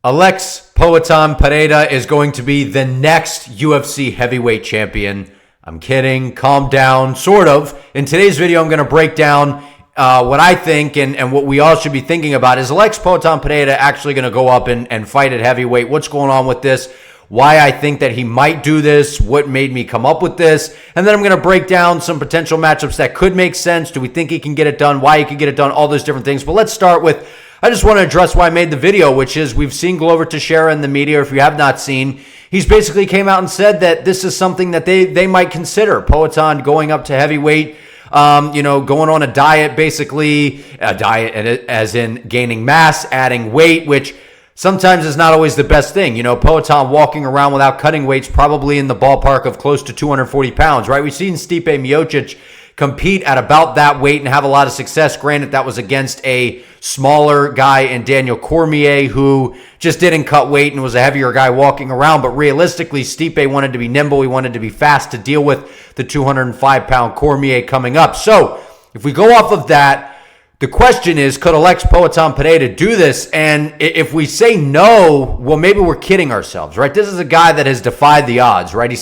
Alex Pereira is going to be the next UFC Heavyweight Champion. I'm kidding. Calm down, sort of. In today's video, I'm going to break down what I think and what we all should be thinking about. Is Alex Pereira actually going to go up and fight at heavyweight? What's going on with this? Why I think that he might do this? What made me come up with this? And then I'm going to break down some potential matchups that could make sense. Do we think he can get it done? Why he can get it done? All those different things. But let's start with, I just want to address why I made the video, which is we've seen Glover Teixeira in the media, or if you have not seen, he's basically came out and said that this is something that they might consider. Poatan going up to heavyweight, going on a diet, basically a diet as in gaining mass, adding weight, which sometimes is not always the best thing. Poatan walking around without cutting weight's probably in the ballpark of close to 240 pounds, right? We've seen Stipe Miocic compete at about that weight and have a lot of success. Granted, that was against a smaller guy in Daniel Cormier who just didn't cut weight and was a heavier guy walking around. But realistically, Stipe wanted to be nimble. He wanted to be fast to deal with the 205-pound Cormier coming up. So if we go off of that, the question is, could Alex Pereira do this? And if we say no, well, maybe we're kidding ourselves, right? This is a guy that has defied the odds, right? He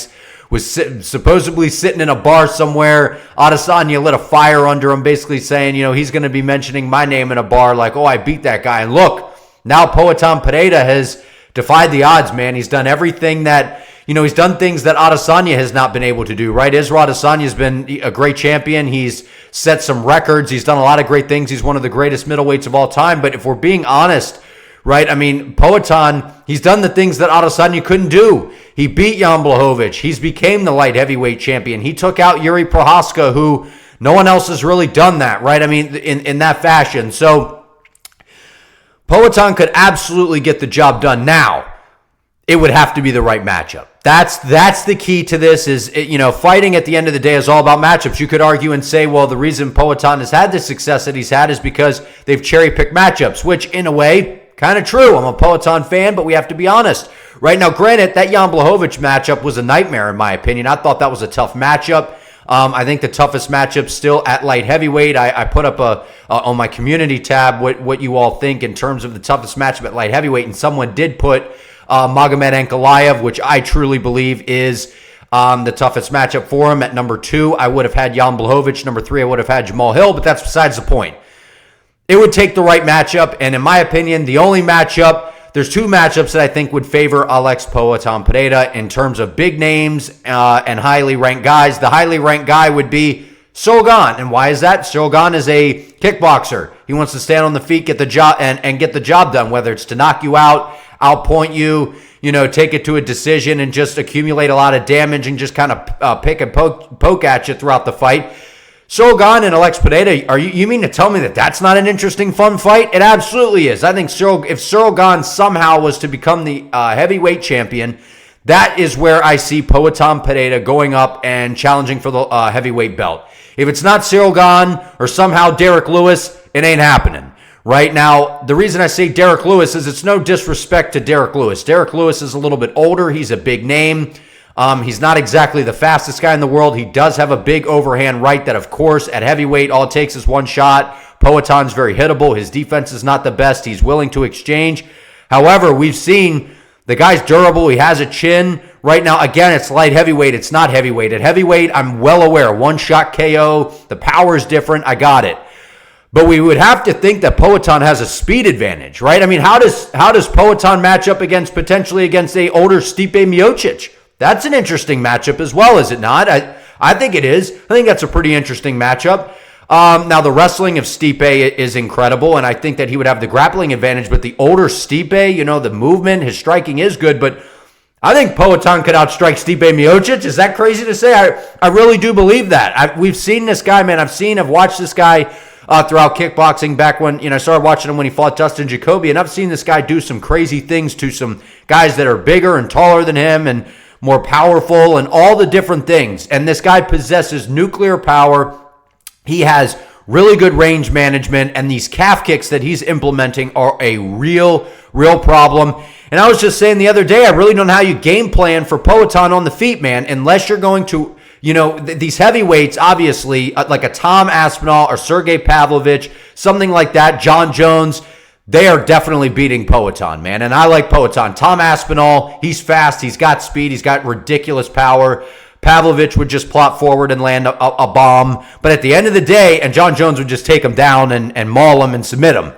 was supposedly sitting in a bar somewhere. Adesanya lit a fire under him, basically saying, he's going to be mentioning my name in a bar like, oh, I beat that guy. And look, now Pereira has defied the odds, man. He's done everything that, he's done things that Adesanya has not been able to do, right? Israel Adesanya has been a great champion. He's set some records. He's done a lot of great things. He's one of the greatest middleweights of all time. But if we're being honest, right, Poatan, he's done the things that Adesanya couldn't do. He beat Jan Blachowicz. He's became the light heavyweight champion. He took out Yuri Prochazka, who no one else has really done that, right? In that fashion. So Poatan could absolutely get the job done. Now, it would have to be the right matchup. That's the key to this is, fighting at the end of the day is all about matchups. You could argue and say, well, the reason Poatan has had the success that he's had is because they've cherry-picked matchups, which in a way, kind of true. I'm a Poatan fan, but we have to be honest. Right now, granted, that Jan Blachowicz matchup was a nightmare in my opinion. I thought that was a tough matchup. I think the toughest matchup still at light heavyweight. I put up on my community tab what you all think in terms of the toughest matchup at light heavyweight, and someone did put Magomed Ankalaev, which I truly believe is the toughest matchup for him. At number 2, I would have had Jan Blachowicz. Number 3, I would have had Jamal Hill, but that's besides the point. It would take the right matchup, and in my opinion, the only matchup, there's 2 matchups that I think would favor Alex Pereira in terms of big names and highly ranked guys. The highly ranked guy would be Shogun. And why is that? Shogun is a kickboxer. He wants to stand on the feet, get the job and get the job done, whether it's to knock you out, outpoint you, take it to a decision and just accumulate a lot of damage and just kind of pick and poke at you throughout the fight. Shogun and Alex Pereira, you mean to tell me that that's not an interesting, fun fight? It absolutely is. I think if Shogun somehow was to become the heavyweight champion, that is where I see Pereira going up and challenging for the heavyweight belt. If it's not Shogun or somehow Derek Lewis, it ain't happening. Right now, the reason I say Derek Lewis is it's no disrespect to Derek Lewis. Derek Lewis is a little bit older. He's a big name. He's not exactly the fastest guy in the world. He does have a big overhand right that, of course, at heavyweight, all it takes is one shot. Poatan's very hittable. His defense is not the best. He's willing to exchange. However, we've seen the guy's durable. He has a chin. Right now, again, it's light heavyweight. It's not heavyweight. At heavyweight, I'm well aware. One-shot KO. The power is different. I got it. But we would have to think that Poatan has a speed advantage, right? How does Poatan match up potentially against a older Stipe Miocic? That's an interesting matchup as well, is it not? I think it is. I think that's a pretty interesting matchup. Now, the wrestling of Stipe is incredible, and I think that he would have the grappling advantage. But the older Stipe, the movement, his striking is good. But I think Poatan could outstrike Stipe Miocic. Is that crazy to say? I really do believe that. We've seen this guy, man. I've watched this guy throughout kickboxing back when, I started watching him when he fought Dustin Jacoby. And I've seen this guy do some crazy things to some guys that are bigger and taller than him and more powerful and all the different things. And this guy possesses nuclear power. He has really good range management, and these calf kicks that he's implementing are a real problem. And I was just saying the other day, I really don't know how you game plan for Poatan on the feet, man, unless you're going to, these heavyweights, obviously, like a Tom Aspinall or Sergey Pavlovich, something like that, John Jones, they are definitely beating Poatan, man. And I like Poatan. Tom Aspinall, he's fast. He's got speed. He's got ridiculous power. Pavlovich would just plot forward and land a bomb. But at the end of the day, and John Jones would just take him down and maul him and submit him.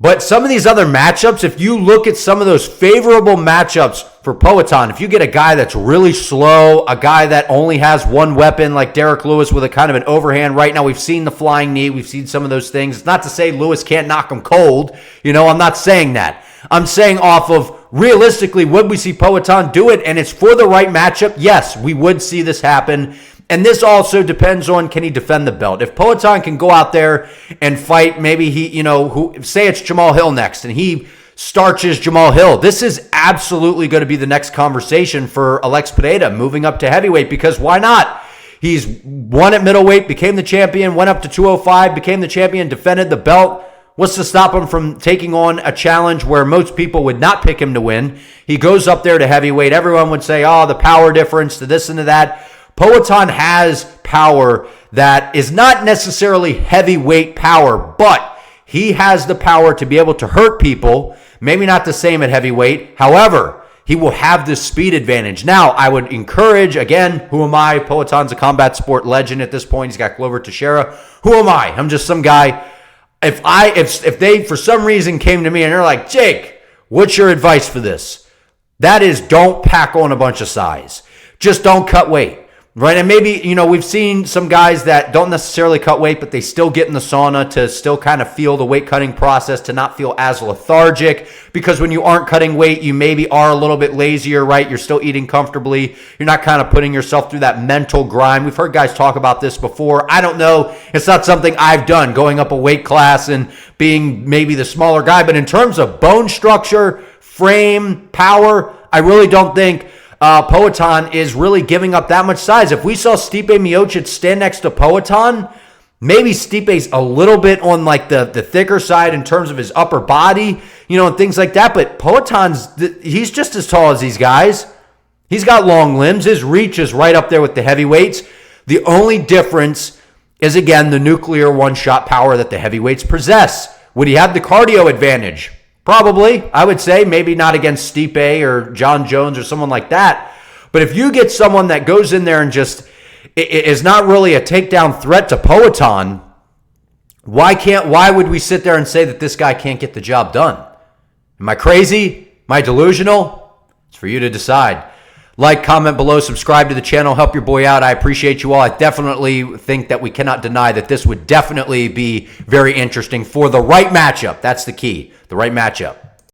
But some of these other matchups, if you look at some of those favorable matchups for Poatan, if you get a guy that's really slow, a guy that only has one weapon like Derek Lewis with a kind of an overhand right now, we've seen the flying knee, we've seen some of those things. It's not to say Lewis can't knock him cold. I'm not saying that. I'm saying off of realistically, would we see Poatan do it? And it's for the right matchup. Yes, we would see this happen. And this also depends on, can he defend the belt? If Poatan can go out there and fight, maybe say it's Jamal Hill next, and he starches Jamal Hill. This is absolutely going to be the next conversation for Alex Pereira moving up to heavyweight, because why not? He's won at middleweight, became the champion, went up to 205, became the champion, defended the belt. What's to stop him from taking on a challenge where most people would not pick him to win? He goes up there to heavyweight. Everyone would say, oh, the power difference to this and to that. Poatan has power that is not necessarily heavyweight power, but he has the power to be able to hurt people. Maybe not the same at heavyweight. However, he will have this speed advantage. Now, I would encourage, again, who am I? Poatan's a combat sport legend at this point. He's got Glover Teixeira. Who am I? I'm just some guy. If they, for some reason, came to me and they're like, Jake, what's your advice for this? That is, don't pack on a bunch of size. Just don't cut weight. Right, and maybe, we've seen some guys that don't necessarily cut weight, but they still get in the sauna to still kind of feel the weight cutting process, to not feel as lethargic, because when you aren't cutting weight, you maybe are a little bit lazier, right? You're still eating comfortably. You're not kind of putting yourself through that mental grind. We've heard guys talk about this before. I don't know. It's not something I've done, going up a weight class and being maybe the smaller guy, but in terms of bone structure, frame, power, I really don't think Poatan is really giving up that much size. If we saw Stipe Miocic stand next to Poatan, maybe Stipe's a little bit on like the thicker side in terms of his upper body, and things like that. But he's just as tall as these guys. He's got long limbs. His reach is right up there with the heavyweights. The only difference is, again, the nuclear one-shot power that the heavyweights possess. Would he have the cardio advantage? Probably, I would say. Maybe not against Stipe or John Jones or someone like that. But if you get someone that goes in there and just is not really a takedown threat to Poatan, why would we sit there and say that this guy can't get the job done? Am I crazy? Am I delusional? It's for you to decide. Like, comment below, subscribe to the channel, help your boy out. I appreciate you all. I definitely think that we cannot deny that this would definitely be very interesting for the right matchup. That's the key, the right matchup.